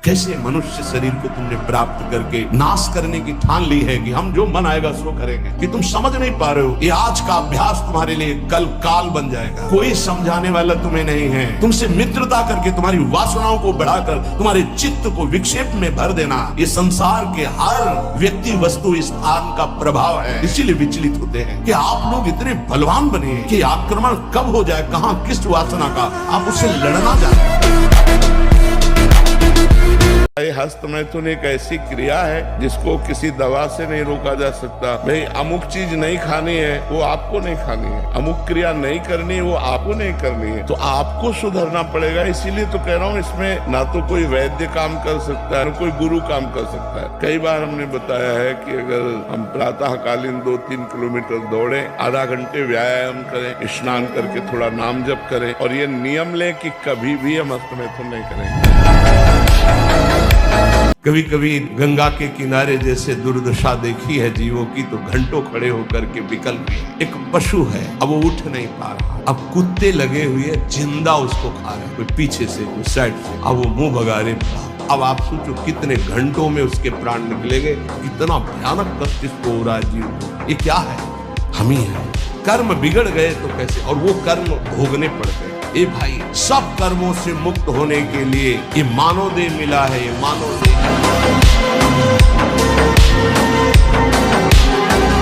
कैसे मनुष्य शरीर को तुमने प्राप्त करके नाश करने की ठान ली है कि हम जो मन आएगा सो करेंगे, कि तुम समझ नहीं पा रहे हो। ये आज का अभ्यास तुम्हारे लिए कल काल बन जाएगा। कोई समझाने वाला तुम्हें नहीं है। तुमसे मित्रता करके तुम्हारी वासनाओं को बढ़ाकर तुम्हारे चित्त को विक्षेप में भर देना, ये संसार के हर व्यक्ति वस्तु स्थान का प्रभाव है। इसीलिए विचलित होते हैं कि आप लोग इतने बलवान बने कि आक्रमण कब हो जाए, कहां किस वासना का, आप उससे लड़ना जानते। हस्त मैथुन एक ऐसी क्रिया है जिसको किसी दवा से नहीं रोका जा सकता। भाई अमुक चीज नहीं खानी है, वो आपको नहीं खानी है। अमुक क्रिया नहीं करनी है, वो आपको नहीं करनी है। तो आपको सुधरना पड़ेगा। इसीलिए तो कह रहा हूँ, इसमें ना तो कोई वैद्य काम कर सकता है, ना कोई गुरु काम कर सकता है। कई बार हमने बताया है कि अगर हम प्रातःकालीन 2-3 किलोमीटर दौड़े, आधा घंटे व्यायाम करें, स्नान करके थोड़ा नाम जप करें और ये नियम लें कि कभी भी हम हस्त मैथुन नहीं करेंगे। कभी कभी गंगा के किनारे जैसे दुर्दशा देखी है जीवों की, तो घंटों खड़े होकर के विकल गए। एक पशु है, अब वो उठ नहीं पा रहा, अब कुत्ते लगे हुए जिंदा उसको खा रहे, कोई पीछे से कोई साइड से, अब वो मुंह भगारे। अब आप सोचो कितने घंटों में उसके प्राण निकलेंगे, कितना भयानक कष्ट इसको हो रहा है जीव को। ये क्या है? हम ही है। कर्म बिगड़ गए तो कैसे, और वो कर्म भोगने पड़ गए। ए भाई, सब कर्मों से मुक्त होने के लिए ये मानवदेह मिला है, ये मानवदेह।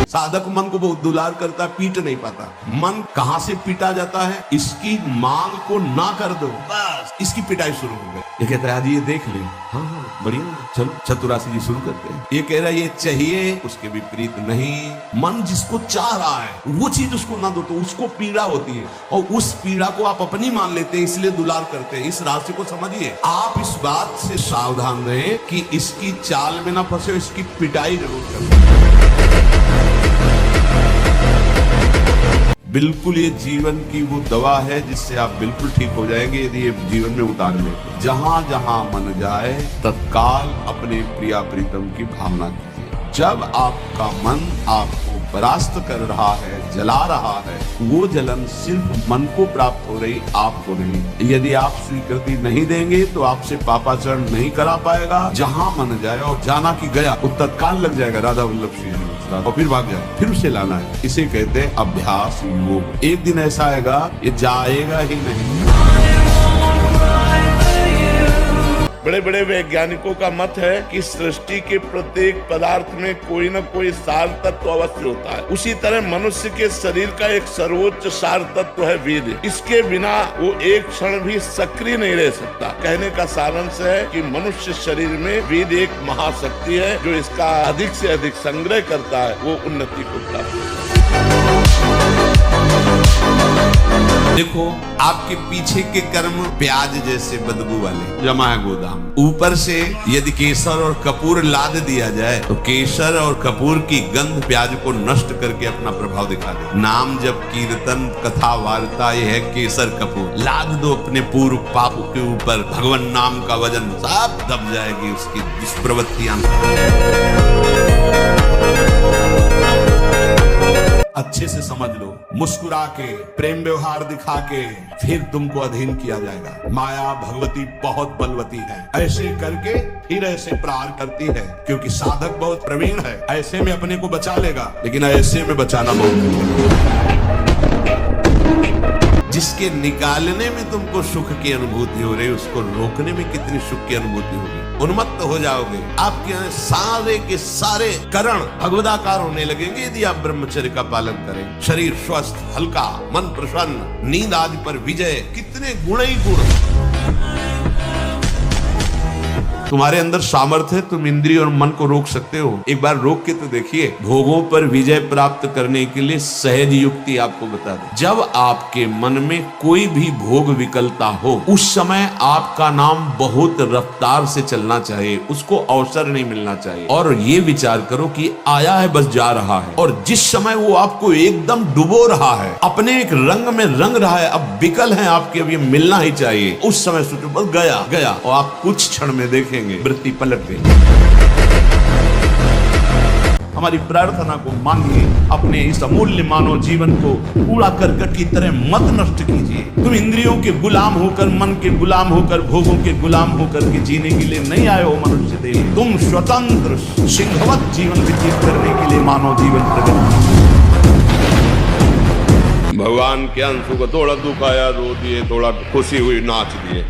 साधक मन को बहुत दुलार करता, पीट नहीं पाता। मन कहां से पीटा जाता है? इसकी मांग को ना कर दो, बस इसकी पिटाई शुरू हो गई। ये कहता है आज ये देख ले, हाँ बढ़िया, चलो चतुरासी जी शुरू करते हैं। ये कह रहा है ये चाहिए, उसके विपरीत नहीं। मन जिसको चाह रहा है वो चीज उसको ना दो तो उसको पीड़ा होती है, और उस पीड़ा को आप अपनी मान लेते हैं, इसलिए दुलार करते हैं। इस राशि को समझिए। आप इस बात से सावधान रहें कि इसकी चाल में ना फंसे, इसकी पिटाई जरूर करें। बिल्कुल ये जीवन की वो दवा है जिससे आप बिल्कुल ठीक हो जाएंगे यदि ये जीवन में उतार लें। जहां जहां मन जाए तत्काल अपने प्रिया प्रीतम की भावना कीजिए। जब आपका मन आपको परास्त कर रहा है, जला रहा है, वो जलन सिर्फ मन को प्राप्त हो रही, आपको नहीं। यदि आप स्वीकृति नहीं देंगे तो आपसे पापाचरण नहीं करा पाएगा। जहां मन जाए, और जाना कि गया वो तत्काल लग जाएगा, राधा वल्लभ सिंह जी, और फिर भाग जाए, फिर उसे लाना है। इसे कहते हैं अभ्यास योग। एक दिन ऐसा आएगा ये जाएगा ही नहीं। बड़े बड़े वैज्ञानिकों का मत है कि सृष्टि के प्रत्येक पदार्थ में कोई न कोई सार तत्व अवश्य होता है। उसी तरह मनुष्य के शरीर का एक सर्वोच्च सार तत्व है वीर्य। इसके बिना वो एक क्षण भी सक्रिय नहीं रह सकता। कहने का सारांश है कि मनुष्य शरीर में वीर्य एक महाशक्ति है, जो इसका अधिक से अधिक संग्रह करता है, वो उन्नति को प्राप्त होता है। देखो, आपके पीछे के कर्म प्याज जैसे बदबू वाले जमा है गोदाम। ऊपर से यदि केसर और कपूर लाद दिया जाए तो केसर और कपूर की गंध प्याज को नष्ट करके अपना प्रभाव दिखा दे। नाम जब कीर्तन कथा वार्ता ये है केसर कपूर। लाद दो अपने पूर्व पाप के ऊपर, भगवान नाम का वजन सब दब जाएगी उसकी दुष्प्रवृत्तियां। अच्छे से समझ लो, मुस्कुरा के, प्रेम व्यवहार दिखा के फिर तुमको अधीन किया जाएगा। माया भगवती बहुत बलवती है, ऐसे करके फिर ऐसे प्रहार करती है, क्योंकि साधक बहुत प्रवीण है। ऐसे में अपने को बचा लेगा, लेकिन ऐसे में बचाना बहुत मुश्किल। जिसके निकालने में तुमको सुख की अनुभूति हो रही है, उसको रोकने में कितनी सुख की अनुभूति होगी। उन्मत्त हो जाओगे, आपके सारे के सारे करण भगवदाकार होने लगेंगे यदि आप ब्रह्मचर्य का पालन करें। शरीर स्वस्थ, हल्का, मन प्रसन्न, नींद आदि पर विजय, कितने गुण ही गुण। तुम्हारे अंदर सामर्थ्य है, तुम इंद्रिय और मन को रोक सकते हो। एक बार रोक के तो देखिए। भोगों पर विजय प्राप्त करने के लिए सहज युक्ति आपको बता दे। जब आपके मन में कोई भी भोग विकलता हो, उस समय आपका नाम बहुत रफ्तार से चलना चाहिए, उसको अवसर नहीं मिलना चाहिए। और ये विचार करो कि आया है बस जा रहा है, और जिस समय वो आपको एकदम डुबो रहा है, अपने एक रंग में रंग रहा है, अब विकल है आपके, अब ये मिलना ही चाहिए, उस समय सोचो बस गया गया, और आप कुछ क्षण में देखें वृत्ति पलट गई। हमारी प्रार्थना को मानिए, अपने इस अमूल्य मानव जीवन को कूड़ा करकट की तरह मत नष्ट कीजिए। तुम इंद्रियों के गुलाम होकर, मन के गुलाम होकर, भोगों के गुलाम होकर के जीने के लिए नहीं आए हो मनुष्य देह। तुम स्वतंत्र सिंहवत जीवन व्यतीत करने के लिए मानव जीवन प्रकट। भगवान के अंशों को थोड़ा दुखाया रो दिए, थोड़ा खुशी हुई नाच दिए।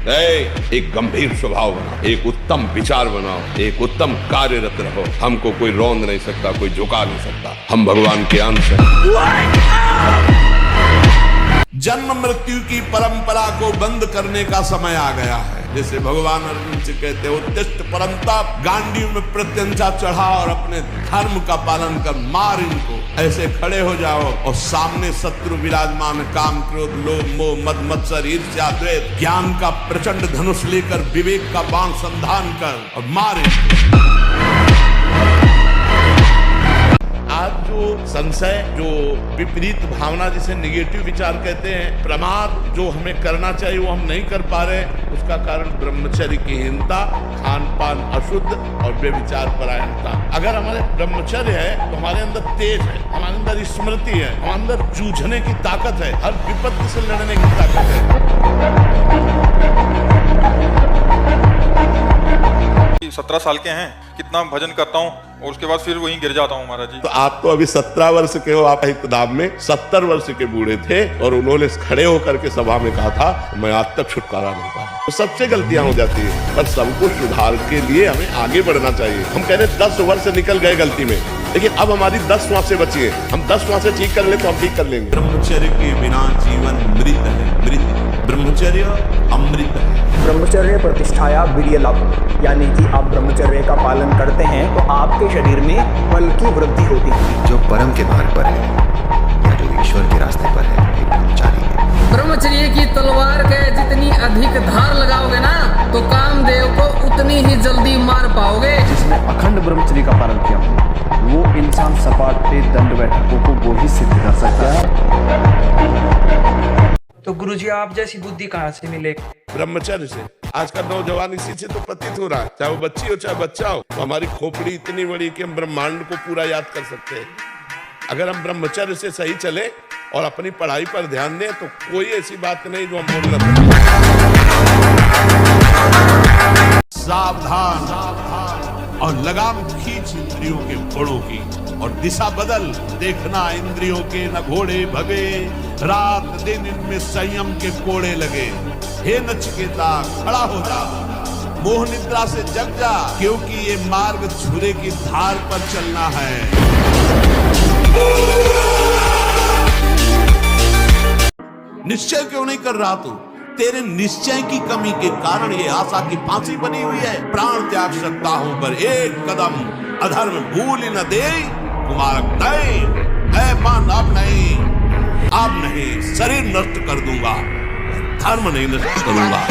एक गंभीर स्वभाव बनाओ, एक उत्तम विचार बनाओ, एक उत्तम कार्यरत रहो। हमको कोई रौंद नहीं सकता, कोई झुका नहीं सकता। हम भगवान के अंश हैं। जन्म मृत्यु की परंपरा को बंद करने का समय आ गया है। जैसे भगवान अर्जुन से कहते हो, उत्तिष्ठ परंतप, गांडी में प्रत्यंचा चढ़ा और अपने धर्म का पालन कर, मार इनको। ऐसे खड़े हो जाओ और सामने शत्रु विराजमान, काम क्रोध लोभ मोह मद मत्सर ईर्ष्या द्वेष, ज्ञान का प्रचंड धनुष लेकर विवेक का बाण संधान कर और मार इनको। आज जो संशय, जो विपरीत भावना, जिसे निगेटिव विचार कहते हैं, प्रमाद जो हमें करना चाहिए वो हम नहीं कर पा रहे, उसका कारण ब्रह्मचर्य की हीनता, खान पान अशुद्ध और बेविचार परायणता। अगर हमारे ब्रह्मचर्य है तो हमारे अंदर तेज है, हमारे अंदर स्मृति है, हमारे अंदर जूझने की ताकत है, हर विपत्ति से लड़ने की ताकत है। 17 साल के हैं, कितना भजन करता हूँ और उसके बाद फिर वहीं गिर जाता हूँ महाराज जी। तो आप तो अभी 17 वर्ष के हो, आप किताब में 70 वर्ष के बूढ़े थे और उन्होंने खड़े होकर के सभा में कहा था, मैं आज तक छुटकारा नहीं पाया। तो सबसे गलतियां हो जाती है, पर सबको सुधार के लिए हमें आगे बढ़ना चाहिए। हम कह रहे 10 वर्ष निकल गए गलती में, लेकिन अब हमारी 10 श्वासें बची है। हम 10 श्वासें ठीक कर ले तो हम ठीक कर लेंगे। ब्रह्मचर्य के बिना जीवन मृत है, मृत। ब्रह्मचर्य अमृत है। ब्रह्मचर्य प्रतिष्ठाया वीर्य लाभ, यानी कि आप ब्रह्मचर्य का पालन करते हैं तो आपके शरीर में बल की वृद्धि होती है। जो परम के मार्ग पर है या जो ईश्वर के रास्ते पर है, एक ब्रह्मचारी है। ब्रह्मचर्य की तलवार के जितनी अधिक धार लगाओगे ना, तो कामदेव को उतनी ही जल्दी मार पाओगे। जिसने अखंड ब्रह्मचर्य का पालन किया वो इंसान सपाट पे दंड बैठकों को वो ही सिद्ध कर सकता है। तो गुरुजी आप जैसी बुद्धि कहाँ से मिले? ब्रह्मचर्य से। आज का नौजवान इसी से तो प्रतीत हो रहा है, चाहे वो बच्ची हो चाहे बच्चा हो। तो हमारी खोपड़ी इतनी बड़ी कि हम ब्रह्मांड को पूरा याद कर सकते हैं। अगर हम ब्रह्मचर्य से सही चले और अपनी पढ़ाई पर ध्यान दें तो कोई ऐसी बात नहीं जो हम बोल न सकें। सावधान और लगाम खींच इंद्रियों के घोड़ों की और दिशा बदल। देखना इंद्रियों के न घोड़े भगे, रात दिन इनमें संयम के कोड़े लगे। हे नचिकेता खड़ा हो जा, मोह निद्रा से जग जा, क्योंकि ये मार्ग छुरे की धार पर चलना है। निश्चय क्यों नहीं कर रहा तू? तेरे निश्चय की कमी के कारण ये आशा की फांसी बनी हुई है। प्राण त्याग सकता हूं पर एक कदम अधर्म भूल न दे कुमारक नहीं। ऐ मन अब नहीं, शरीर नष्ट कर दूंगा, धर्म नहीं नष्ट करूंगा।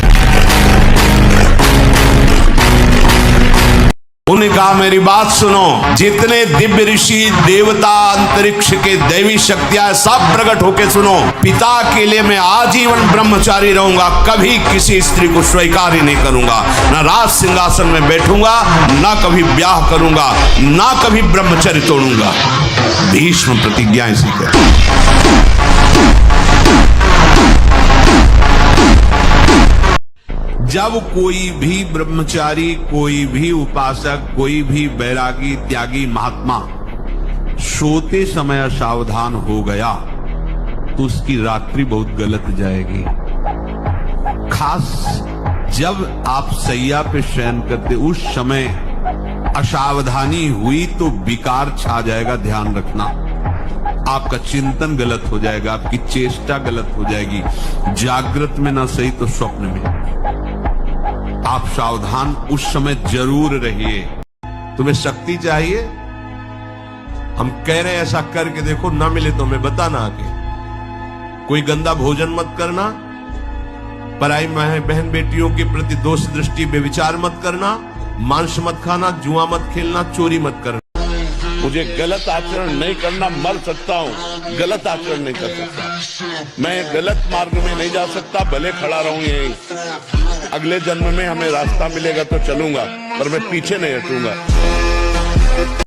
उन्होंने कहा मेरी बात सुनो, जितने दिव्य ऋषि देवता अंतरिक्ष के दैवी शक्तियां सब प्रकट होके सुनो। पिता के लिए मैं आजीवन ब्रह्मचारी रहूंगा, कभी किसी स्त्री को स्वीकार ही नहीं करूंगा, ना राज सिंहासन में बैठूंगा, ना कभी ब्याह करूंगा, ना कभी ब्रह्मचर्य तोड़ूंगा। भीष्म प्रतिज्ञा इसी कर। जब कोई भी ब्रह्मचारी, कोई भी उपासक, कोई भी बैरागी त्यागी महात्मा सोते समय असावधान हो गया तो उसकी रात्रि बहुत गलत जाएगी। खास जब आप सैया पे शयन करते उस समय असावधानी हुई तो विकार छा जाएगा, ध्यान रखना। आपका चिंतन गलत हो जाएगा, आपकी चेष्टा गलत हो जाएगी। जागृत में ना सही तो स्वप्न में। आप सावधान उस समय जरूर रहिए। तुम्हें शक्ति चाहिए, हम कह रहे हैं ऐसा करके देखो, ना मिले तो हमें बताना आके। कोई गंदा भोजन मत करना, पराई बहन बेटियों के प्रति दोष दृष्टि बेविचार मत करना, मांस मत खाना, जुआ मत खेलना, चोरी मत करना। मुझे गलत आचरण नहीं करना, मर सकता हूँ, गलत आचरण नहीं कर सकता। मैं गलत मार्ग में नहीं जा सकता, भले खड़ा रहूं यहीं। अगले जन्म में हमें रास्ता मिलेगा तो चलूंगा, पर मैं पीछे नहीं हटूंगा।